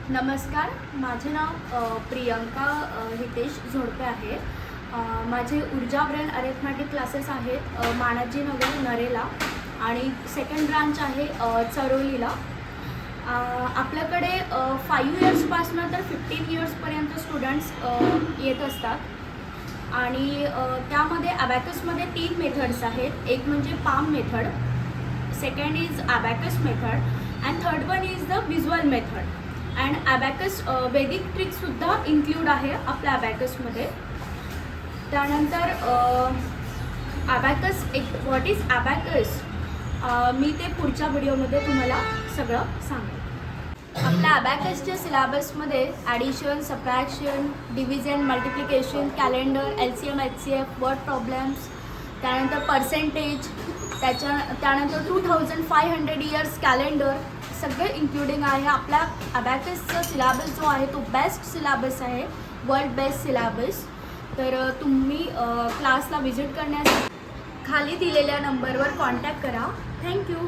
नमस्कार, माझे नाव प्रियंका हितेश झोडपे आहे. माझे ऊर्जा ब्रेन अरेथमॅटिक क्लासेस आहेत मानाजी नगर नरेला आणि सेकंड ब्रांच आहे चरोलीला. आपल्याकडे 5 इयर्सपासून तर 15 इयर्सपर्यंत स्टुडंट्स येत असतात आणि त्यामध्ये ॲबॅकसमध्ये 3 मेथड्स आहेत. एक म्हणजे palm method, second is abacus method and third one is the visual method. And abacus Vedic ट्रिक्ससुद्धा इन्क्लूड आहे आपल्या ॲबॅकसमध्ये. त्यानंतर ॲबॅकस व्हॉट इज ॲबॅकस मी ते पुढच्या व्हिडिओमध्ये तुम्हाला सगळं सांगेन. आपल्या ॲबॅकसच्या सिलॅबसमध्ये addition, subtraction, division, multiplication, calendar, LCM, HCF, word problems, त्यानंतर पर्सेंटेज, त्यानंतर 2500 इयर्स कॅलेंडर सगळे इन्क्लुडिंग आहे. आपल्या ॲबॅकसचा सिलॅबस जो आहे तो बेस्ट सिलॅबस आहे, वर्ल्ड बेस्ट सिलॅबस. तर तुम्ही क्लासला व्हिजिट करण्यासाठी खाली दिलेल्या नंबरवर कॉन्टॅक्ट करा. थँक्यू.